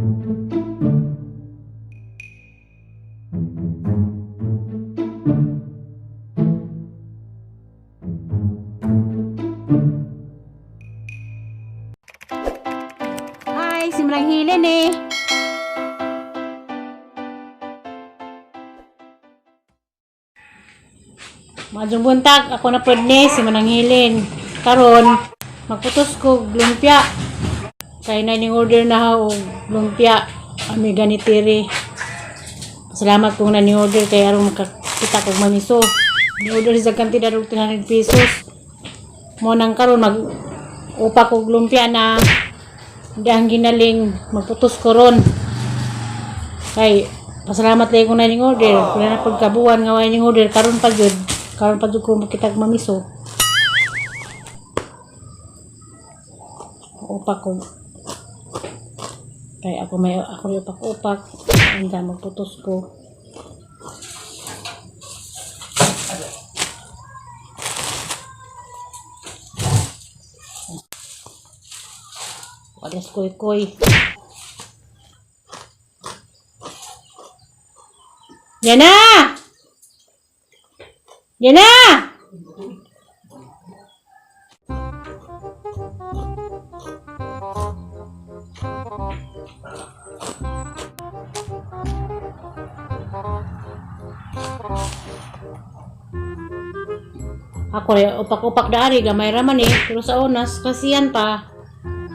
Hi, si Manang Helen eh. Maadtong buntag, ako na pod ni si Manang Helen. Karon magputos ko lumpia. Kay na ning order na og lumpia. Ami ganitiri. Salamat kung na ni order kay aron makakita kog mamiso. Ni order sa kantidad og 300 pesos. Mo nang karon mag upa kog lumpia na dahang ginaling magputos ko ron. Kay pasalamat lay ko na ning order. Kung na pagkabuan nga way ning order karon pa gyud. Karon pa jud ko makitag mamiso. Upak ko. Kay ako upak-upak. Anda magputos ko. Walas koy-koy. Yan na! Yan na! Ako rin, upak-upak dari, gamay raman eh. Pero sa unas, kasiyan pa,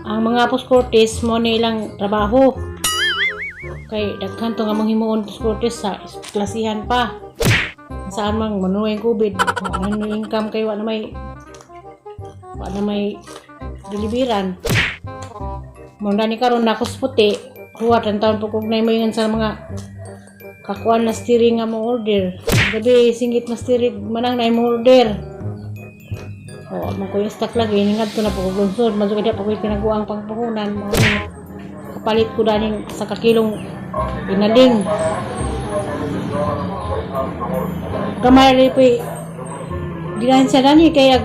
ang mga puskortes mo nilang trabaho. Kay daghan to nga manghimuon puskortes sa klasihan pa. Saan mang manuwing COVID, ano income kay wala na may deliveran. Munda ni karon nakos puti, huwat ang taon po kung naimayon sa mga kakuan na steering nga mo order. Gabi singit na steering manang na mo order. O, man ko yung stock lagi, ningad ko na po kung lunsod, masuk kaya pa ko yung pinaguang pangpuhunan. Kapalit ko daning sa kakilong inaling. Kamay rin po ginahin siya dani kaya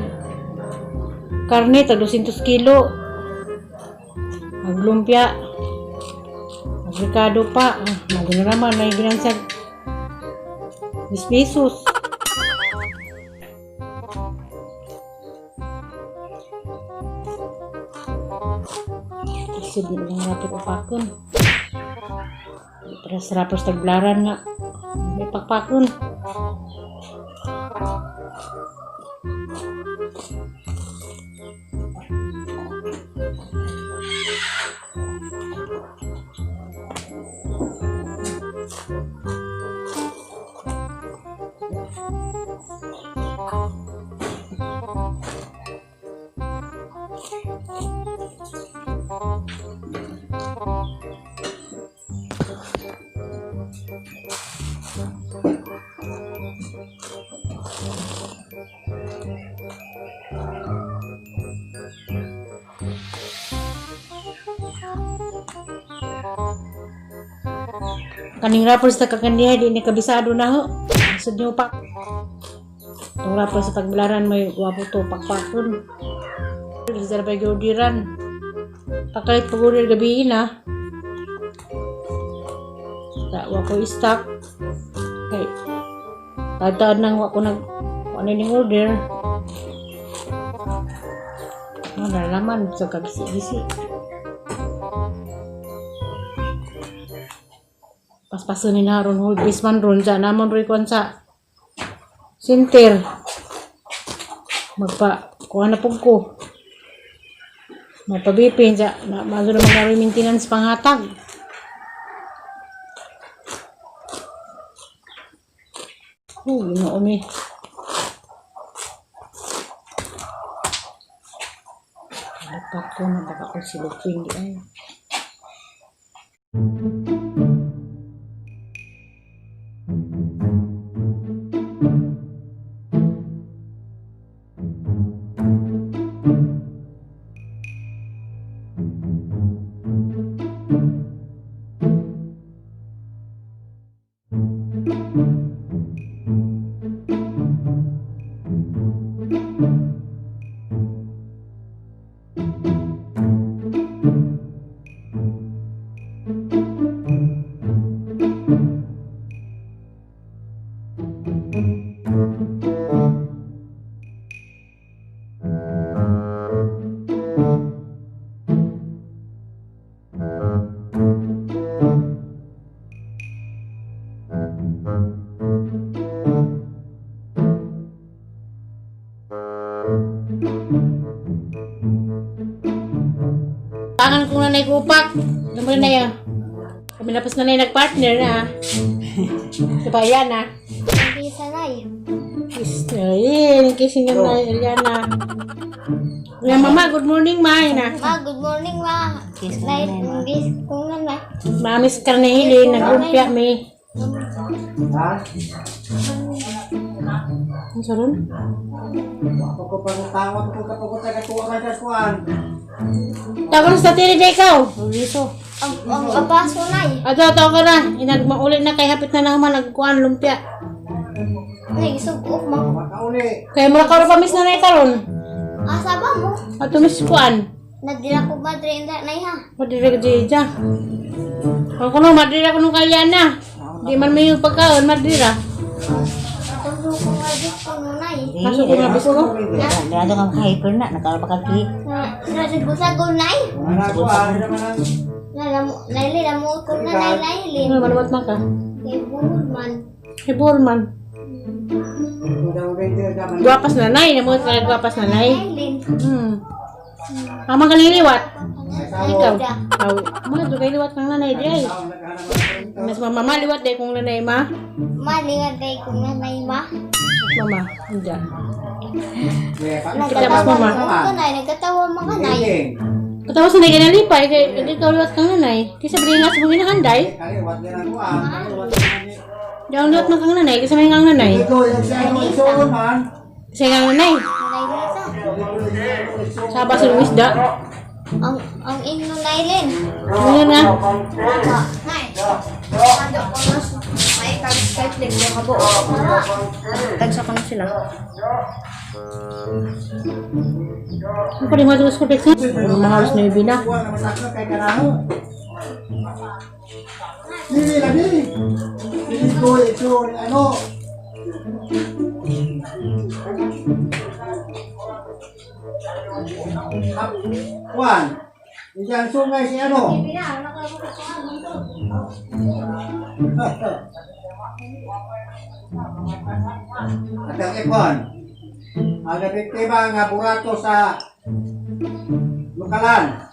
karne tag 200 kilo. Maglumpia. Magrikado pa. Magino naman may ginahin siya 10 pesos. Isip din lang rapid upakon. Rapos tagblaran nga. May pakpakon. Kaning rappers sa kakandihay di ni kabisado na ho. Sud niyo pa. Tong rappers sa tagblaran may wapo to pakpakon. Reserve by orderan. Pakalit pag order gabi na. Tak wako stock. Hey. Tadaan nang wako nag ano ning order. Nalaman sa kagisi-gisi. Paspasan ni naron hulbis man ron sa naman rin kwan sa center. Kuha na po ko. Mapabipin sa maso na magkaroon maintenance panghatag. Yun na umi. Dapat ko na baka ko silupin di ay. Pakpak. Naman na yan. Kami napos na nagpartner na. Diba yan ah? Hindi sanay. Kiss na yun. Kissing yung na Eliana. Kaya mama, good morning ma. Yun ah. Ma, good morning ma. Kiss Night, na kiss ko nga na. Mamis ka na hili. Nagrumpya mi. Ang sarun? Ako ko pangutawag ko kapag tagakuha ka sa kuwan. Tawag na sa tiri na ikaw. Liso. Ang abaso na eh. Ato, tawag ka na. Inagmaulit na kay hapit na naman. Nagkuhan lumpia. Ay, isugok mo. Makauli. Kaya mula ka rin pamis na na ikaron. Asa ba mo? Ato mis kuhan. Nadira ko ba dre na ha? Madira ka dyan. Kung kuno, madira ko nung kaya na. Di man may yung pagkaon, madira. Tulo ko nga dito ko nunay. Kaso ko nga bisko. Grado ka hyper na, nakalaba ka ki. Nasig ko sa gunay. Manakuha naman ang Naili, namuot ko na naili. Ano, malawat man ka? Kay Bulman. Hey, Borman. Guwapas na nay. Namuot ka guwapas na nay. Nailin. Amang kaliliwat. Ikaw. Ikaw. Aw, mga dugay liwat kang nanay di ay. Mas mama liwat day kung nanay ma. Malingan kay kung nanay ma. Mama, hindi. Nagkatawa mama. mga kanay. Nagkatawa mga kanay. Katawa sa nay ganalipay kay ikaw liwat kang nanay. Kasi sabihin nga sa mga hinahanday. Diyan liwat man kang nanay kasi may kang nanay. Kasi kang nanay. Nanay Lisa. Saba sa lumisda. Ang inyo nailin. Ano na? Nay. Tagsa ko na sila. Ano pa rin mga tulos ko text na? Mga halos na ibina. Dili lagi. Dili ko ito ano. Juan, diyan sungay si ano? At ang ipon, ang biktima nga burato sa lukalan.